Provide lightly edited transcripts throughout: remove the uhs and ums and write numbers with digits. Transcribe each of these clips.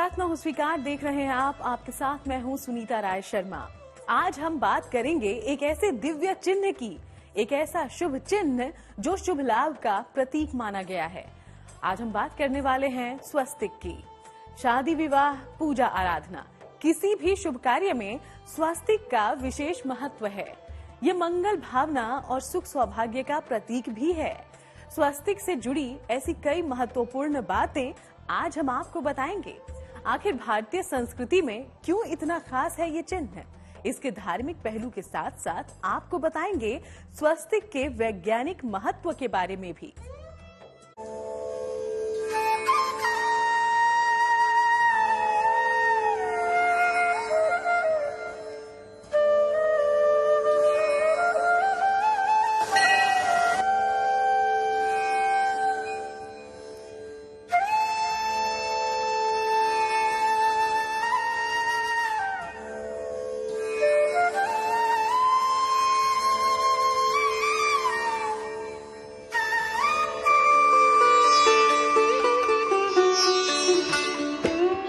प्रार्थना हो स्वीकार देख रहे हैं आप। आपके साथ मैं हूं सुनीता राय शर्मा। आज हम बात करेंगे एक ऐसे दिव्य चिन्ह की, एक ऐसा शुभ चिन्ह जो शुभ लाभ का प्रतीक माना गया है। आज हम बात करने वाले हैं स्वस्तिक की। शादी विवाह पूजा आराधना किसी भी शुभ कार्य में स्वस्तिक का विशेष महत्व है। ये मंगल भावना और सुख सौभाग्य का प्रतीक भी है। स्वस्तिक से जुड़ी ऐसी कई महत्वपूर्ण बातें आज हम आपको बताएंगे। आखिर भारतीय संस्कृति में क्यों इतना खास है ये चिन्ह, इसके धार्मिक पहलू के साथ साथ आपको बताएंगे स्वस्तिक के वैज्ञानिक महत्व के बारे में भी।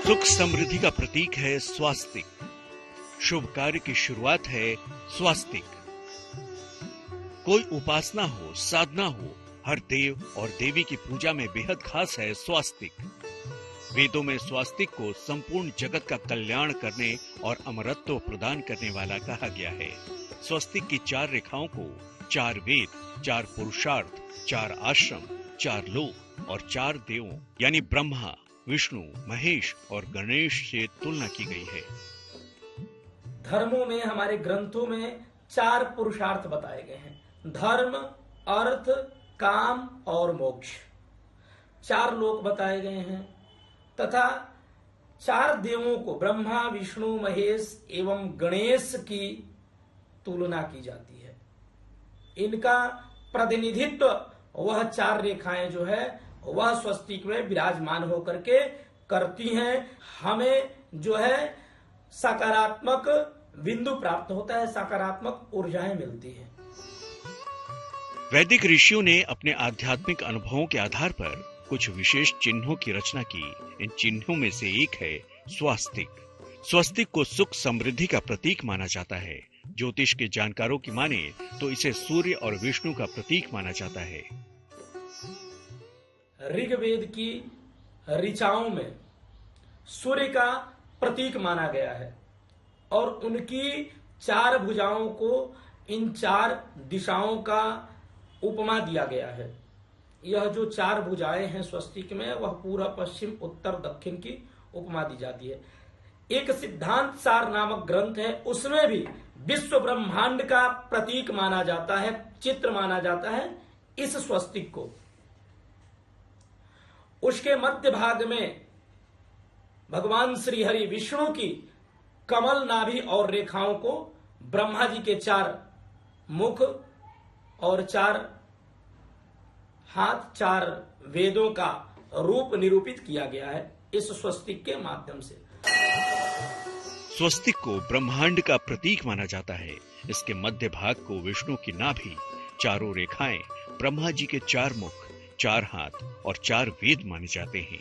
सुख समृद्धि का प्रतीक है स्वास्तिक। शुभ कार्य की शुरुआत है स्वास्तिक। कोई उपासना हो, साधना हो, हर देव और देवी की पूजा में बेहद खास है स्वास्तिक। वेदों में स्वास्तिक को संपूर्ण जगत का कल्याण करने और अमरत्व प्रदान करने वाला कहा गया है। स्वस्तिक की 4 रेखाओं को 4 वेद, 4 पुरुषार्थ, 4 आश्रम, 4 लोक और 4 देवों यानी ब्रह्मा, विष्णु, महेश और गणेश से तुलना की गई है। धर्मों में, हमारे ग्रंथों में 4 पुरुषार्थ बताए गए हैं। धर्म, अर्थ, काम और मोक्ष। 4 लोक बताए गए हैं तथा 4 देवों को ब्रह्मा, विष्णु, महेश एवं गणेश की तुलना की जाती है। इनका प्रतिनिधित्व वह 4 रेखाएं जो है वह स्वस्तिक में विराजमान होकर के करती हैं। हमें जो है सकारात्मक बिंदु प्राप्त होता है, सकारात्मक ऊर्जाएं मिलती हैं। वैदिक ऋषियों ने अपने आध्यात्मिक अनुभवों के आधार पर कुछ विशेष चिन्हों की रचना की। इन चिन्हों में से एक है स्वास्तिक। स्वस्तिक को सुख समृद्धि का प्रतीक माना जाता है। ज्योतिष के जानकारों की माने तो इसे सूर्य और विष्णु का प्रतीक माना जाता है। ऋग्वेद की ऋचाओं में सूर्य का प्रतीक माना गया है और उनकी 4 भुजाओं को इन 4 दिशाओं का उपमा दिया गया है। यह जो 4 भुजाएं हैं स्वस्तिक में वह पूर्व, पश्चिम, उत्तर, दक्षिण की उपमा दी जाती है। एक सिद्धांत सार नामक ग्रंथ है, उसमें भी विश्व ब्रह्मांड का प्रतीक माना जाता है, चित्र माना जाता है इस स्वस्तिक को। उसके मध्य भाग में भगवान श्री हरि विष्णु की कमल नाभि और रेखाओं को ब्रह्मा जी के 4 मुख और 4 हाथ, 4 वेदों का रूप निरूपित किया गया है इस स्वस्तिक के माध्यम से। स्वस्तिक को ब्रह्मांड का प्रतीक माना जाता है। इसके मध्य भाग को विष्णु की नाभि, 4 रेखाएं ब्रह्मा जी के 4 मुख, 4 हाथ और 4 वेद माने जाते हैं।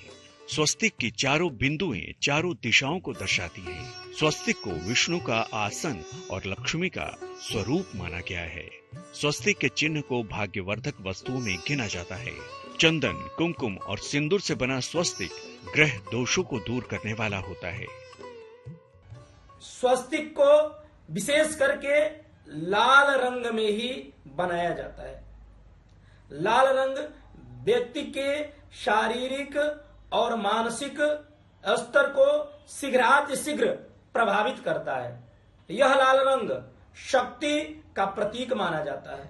स्वस्तिक की 4 बिंदुएं 4 दिशाओं को दर्शाती हैं। स्वस्तिक को विष्णु का आसन और लक्ष्मी का स्वरूप माना गया है। स्वस्तिक के चिन्ह को भाग्यवर्धक वस्तुओं में गिना जाता है। चंदन, कुमकुम और सिंदूर से बना स्वस्तिक ग्रह दोषों को दूर करने वाला होता है। स्वस्तिक को विशेष करके लाल रंग में ही बनाया जाता है। लाल रंग व्यक्ति के शारीरिक और मानसिक स्तर को शीघ्रातिशीघ्र प्रभावित करता है। यह लाल रंग शक्ति का प्रतीक माना जाता है,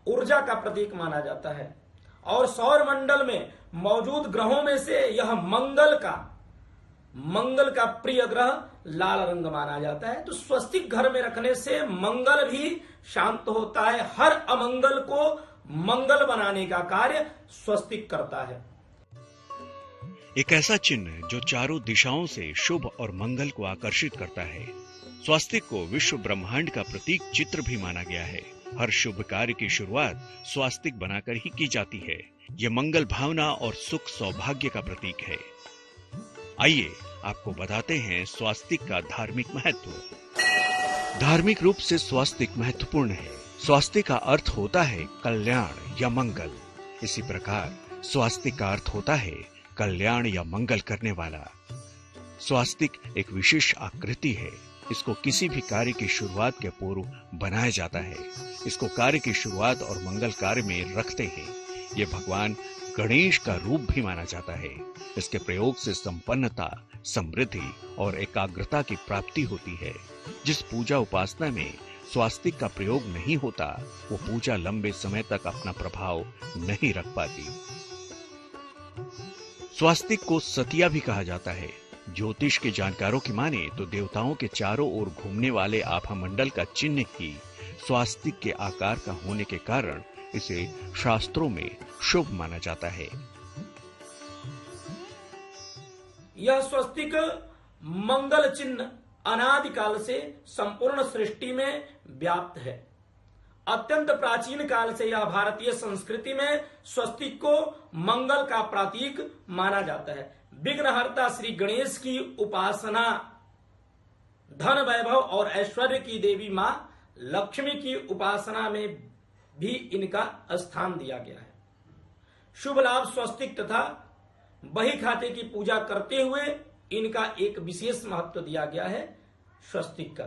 ऊर्जा का प्रतीक माना जाता है और सौर मंडल में मौजूद ग्रहों में से यह मंगल का प्रिय ग्रह लाल रंग माना जाता है। तो स्वस्तिक घर में रखने से मंगल भी शांत होता है। हर अमंगल को मंगल बनाने का कार्य स्वस्तिक करता है। एक ऐसा चिन्ह जो 4 दिशाओं से शुभ और मंगल को आकर्षित करता है। स्वस्तिक को विश्व ब्रह्मांड का प्रतीक चित्र भी माना गया है। हर शुभ कार्य की शुरुआत स्वास्तिक बनाकर ही की जाती है। यह मंगल भावना और सुख सौभाग्य का प्रतीक है। आइए आपको बताते हैं स्वास्तिक का धार्मिक महत्व। धार्मिक रूप से स्वास्तिक महत्वपूर्ण है। स्वास्तिक का अर्थ होता है कल्याण या मंगल। इसी प्रकार स्वास्तिक का अर्थ होता है कल्याण या मंगल करने वाला। स्वास्तिक एक विशेष आकृति है। इसको किसी भी कार्य की शुरुआत के पूर्व बनाया जाता है। इसको कार्य की शुरुआत और मंगल कार्य में रखते हैं। ये भगवान गणेश का रूप भी माना जाता है। इसके प्रयोग से संपन्नता, समृद्धि और एकाग्रता की प्राप्ति होती है। जिस पूजा उपासना में स्वास्तिक का प्रयोग नहीं होता, वो पूजा लंबे समय तक अपना प्रभाव नहीं रख पाती। स्वास्तिक को सतिया भी कहा जाता है। ज्योतिष के जानकारों की माने तो देवताओं के चारों ओर घूमने वाले आभामंडल का चिन्ह ही स्वास्तिक के आकार का होने के कारण इसे शास्त्रों में शुभ माना जाता है। यह स्वस्तिक मंगल चिन्ह अनादिकाल से संपूर्ण सृष्टि में व्याप्त है। अत्यंत प्राचीन काल से यह भारतीय संस्कृति में स्वस्तिक को मंगल का प्रतीक माना जाता है। विघ्नहर्ता श्री गणेश की उपासना, धन वैभव और ऐश्वर्य की देवी मां लक्ष्मी की उपासना में भी इनका स्थान दिया गया है। शुभ लाभ स्वस्तिक तथा बही खाते की पूजा करते हुए इनका एक विशेष महत्व दिया गया है स्वस्तिक का।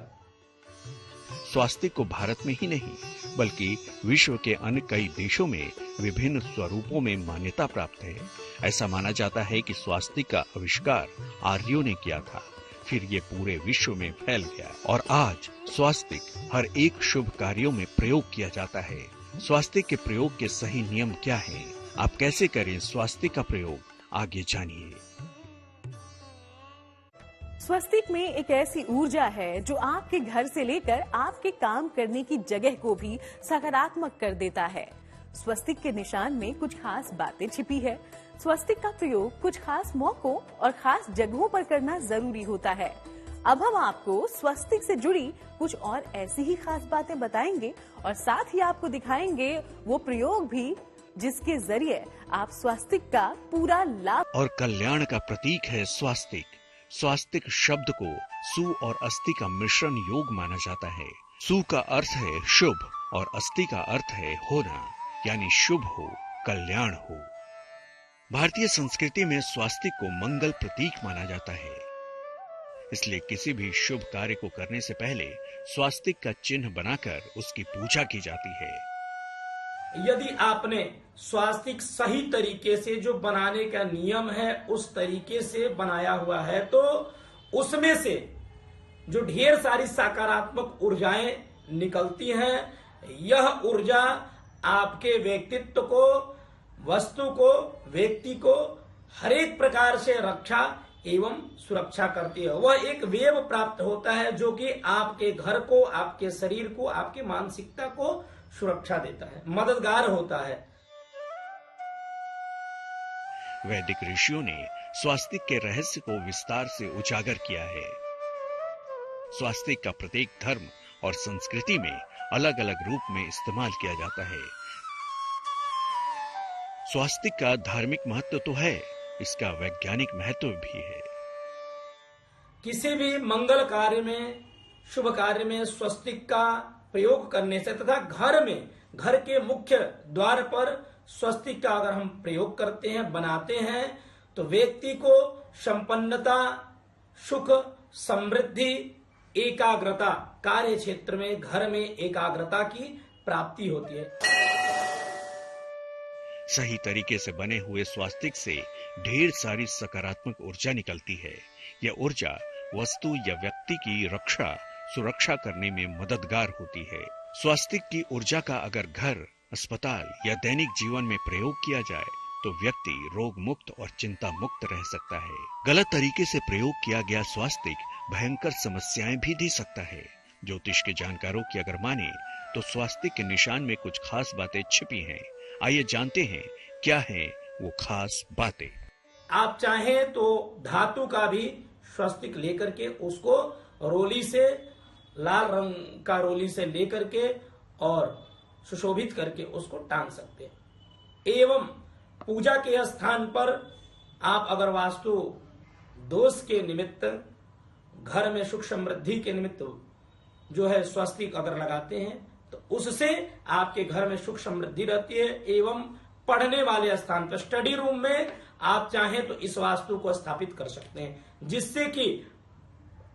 स्वास्तिक को भारत में ही नहीं बल्कि विश्व के अन्य कई देशों में विभिन्न स्वरूपों में मान्यता प्राप्त है। ऐसा माना जाता है कि स्वास्तिक का आविष्कार आर्यों ने किया था, फिर ये पूरे विश्व में फैल गया और आज स्वास्तिक हर एक शुभ कार्यों में प्रयोग किया जाता है। स्वास्तिक के प्रयोग के सही नियम क्या हैं? आप कैसे करें स्वास्तिक का प्रयोग? आगे जानिए। स्वस्तिक में एक ऐसी ऊर्जा है जो आपके घर से लेकर आपके काम करने की जगह को भी सकारात्मक कर देता है। स्वस्तिक के निशान में कुछ खास बातें छिपी है। स्वस्तिक का प्रयोग कुछ खास मौकों और खास जगहों पर करना जरूरी होता है। अब हम आपको स्वस्तिक से जुड़ी कुछ और ऐसी ही खास बातें बताएंगे और साथ ही आपको दिखाएंगे वो प्रयोग भी जिसके जरिए आप स्वस्तिक का पूरा लाभ और कल्याण का प्रतीक है स्वास्तिक। स्वास्तिक शब्द को सु और अस्थि का मिश्रण योग माना जाता है। सु का अर्थ है शुभ और अस्थि का अर्थ है होना, यानी शुभ हो, कल्याण हो। भारतीय संस्कृति में स्वास्तिक को मंगल प्रतीक माना जाता है। इसलिए किसी भी शुभ कार्य को करने से पहले स्वास्तिक का चिन्ह बनाकर उसकी पूजा की जाती है। यदि आपने स्वास्तिक सही तरीके से जो बनाने का नियम है उस तरीके से बनाया हुआ है तो उसमें से जो ढेर सारी सकारात्मक ऊर्जाएं निकलती हैं, यह ऊर्जा आपके व्यक्तित्व को, वस्तु को, व्यक्ति को हर एक प्रकार से रक्षा एवं सुरक्षा करती है। वह एक वेव प्राप्त होता है जो कि आपके घर को, आपके शरीर को, आपकी मानसिकता को सुरक्षा देता है, मददगार होता है। वैदिक ऋषियों ने स्वास्तिक के रहस्य को विस्तार से उजागर किया है। स्वास्तिक का प्रत्येक धर्म और संस्कृति में अलग अलग रूप में इस्तेमाल किया जाता है। स्वास्तिक का धार्मिक महत्व तो है, इसका वैज्ञानिक महत्व भी है। किसी भी मंगल कार्य में, शुभ कार्य में स्वस्तिक का प्रयोग करने से तथा घर के मुख्य द्वार पर स्वस्तिक का अगर हम प्रयोग करते हैं, बनाते हैं, तो व्यक्ति को संपन्नता, सुख, समृद्धि, एकाग्रता, कार्य क्षेत्र में, घर में एकाग्रता की प्राप्ति होती है। सही तरीके से बने हुए स्वास्तिक से ढेर सारी सकारात्मक ऊर्जा निकलती है। यह ऊर्जा वस्तु या व्यक्ति की रक्षा, सुरक्षा करने में मददगार होती है। स्वास्तिक की ऊर्जा का अगर घर, अस्पताल या दैनिक जीवन में प्रयोग किया जाए तो व्यक्ति रोग मुक्त और चिंता मुक्त रह सकता है। गलत तरीके से प्रयोग किया गया स्वास्तिक भयंकर समस्याएं भी दे सकता है। ज्योतिष के जानकारों की अगर माने तो स्वास्तिक के निशान में कुछ खास बातें छिपी हैं। आइए जानते हैं क्या है वो खास बातें। आप चाहें तो धातु का भी स्वस्तिक लेकर के उसको रोली से, लाल रंग का रोली से लेकर के और सुशोभित करके उसको टांग सकते हैं। एवं पूजा के स्थान पर आप अगर वास्तु दोष के निमित्त, घर में सुख समृद्धि के निमित्त जो है स्वस्तिक अगर लगाते हैं तो उससे आपके घर में सुख समृद्धि रहती है। एवं पढ़ने वाले स्थान पर, स्टडी रूम में आप चाहें तो इस वास्तु को स्थापित कर सकते हैं, जिससे कि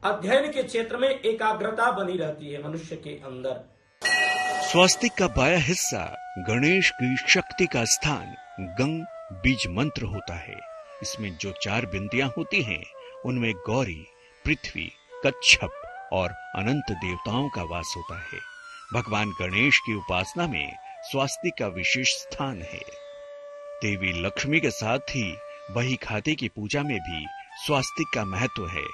अध्ययन के क्षेत्र में एकाग्रता बनी रहती है मनुष्य के अंदर। स्वास्तिक का बाया हिस्सा गणेश की शक्ति का स्थान गंग बीज मंत्र होता है। इसमें जो 4 बिंदियां होती हैं उनमें गौरी, पृथ्वी, कच्छप और अनंत देवताओं का वास होता है। भगवान गणेश की उपासना में स्वास्तिक का विशेष स्थान है। देवी लक्ष्मी के साथ ही बही खाते की पूजा में भी स्वास्तिक का महत्व है।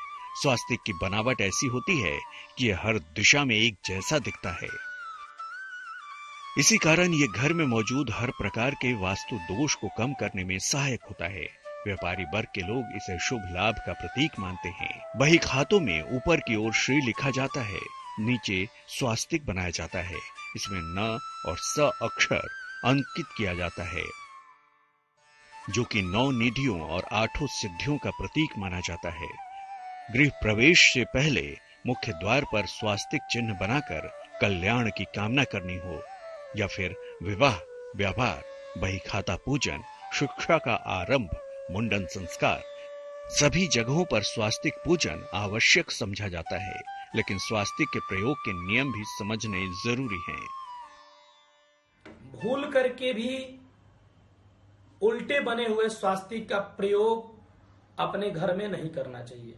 स्वास्तिक की बनावट ऐसी होती है कि यह हर दिशा में एक जैसा दिखता है। इसी कारण ये घर में मौजूद हर प्रकार के वास्तु दोष को कम करने में सहायक होता है। व्यापारी वर्ग के लोग इसे शुभ लाभ का प्रतीक मानते हैं। बही खातों में ऊपर की ओर श्री लिखा जाता है, नीचे स्वास्तिक बनाया जाता है। इसमें न और स अक्षर अंकित किया जाता है, जो कि 9 निधियों और 8 सिद्धियों का प्रतीक माना जाता है। गृह प्रवेश से पहले मुख्य द्वार पर स्वास्तिक चिन्ह बनाकर कल्याण की कामना करनी हो, या फिर विवाह, व्यापार, बही खाता पूजन, शिक्षा का आरंभ, मुंडन संस्कार, सभी जगहों पर स्वास्तिक पूजन आवश्यक समझा जाता है। लेकिन स्वास्तिक के प्रयोग के नियम भी समझने जरूरी हैं। भूल करके भी उल्टे बने हुए स्वास्तिक का प्रयोग अपने घर में नहीं करना चाहिए।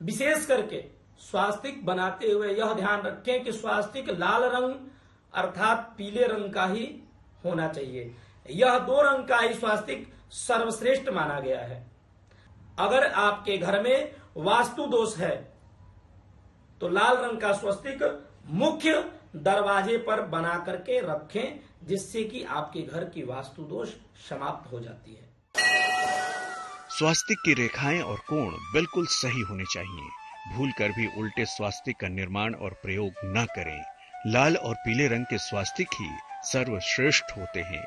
विशेष करके स्वास्तिक बनाते हुए यह ध्यान रखें कि स्वास्तिक लाल रंग अर्थात पीले रंग का ही होना चाहिए। यह 2 रंग का ही स्वास्तिक सर्वश्रेष्ठ माना गया है। अगर आपके घर में वास्तु दोष है तो लाल रंग का स्वस्तिक मुख्य दरवाजे पर बना करके रखें, जिससे कि आपके घर की वास्तु दोष समाप्त हो जाती है। स्वास्तिक की रेखाएं और कोण बिल्कुल सही होने चाहिए। भूलकर भी उल्टे स्वास्तिक का निर्माण और प्रयोग न करें। लाल और पीले रंग के स्वास्तिक ही सर्वश्रेष्ठ होते हैं।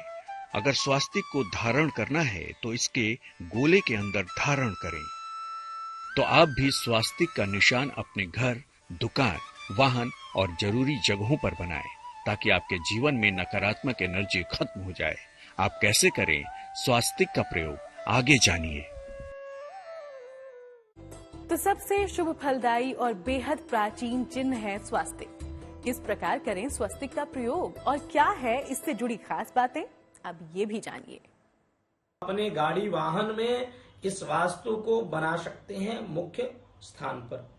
अगर स्वास्तिक को धारण करना है तो इसके गोले के अंदर धारण करें। तो आप भी स्वास्तिक का निशान अपने घर, दुकान, वाहन और जरूरी जगहों पर बनाएं, ताकि आपके जीवन में नकारात्मक एनर्जी खत्म हो जाए। आप कैसे करें स्वास्तिक का प्रयोग, आगे जानिए। तो सबसे शुभ, फलदायी और बेहद प्राचीन चिन्ह है स्वास्तिक। किस प्रकार करें स्वास्तिक का प्रयोग और क्या है इससे जुड़ी खास बातें, अब ये भी जानिए। अपने गाड़ी वाहन में इस वास्तु को बना सकते हैं मुख्य स्थान पर,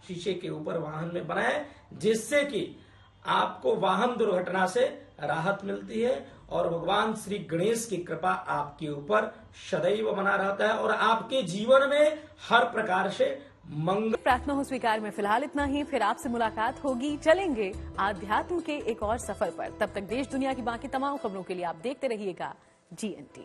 शीशे के ऊपर वाहन में बनाएं, जिससे कि आपको वाहन दुर्घटना से राहत मिलती है और भगवान श्री गणेश की कृपा आपके ऊपर सदैव बना रहता है और आपके जीवन में हर प्रकार से मंगल। प्रार्थना हो स्वीकार में फिलहाल इतना ही। फिर आपसे मुलाकात होगी, चलेंगे आध्यात्म के एक और सफर पर। तब तक देश दुनिया की बाकी तमाम खबरों के लिए आप देखते रहिएगा GNT।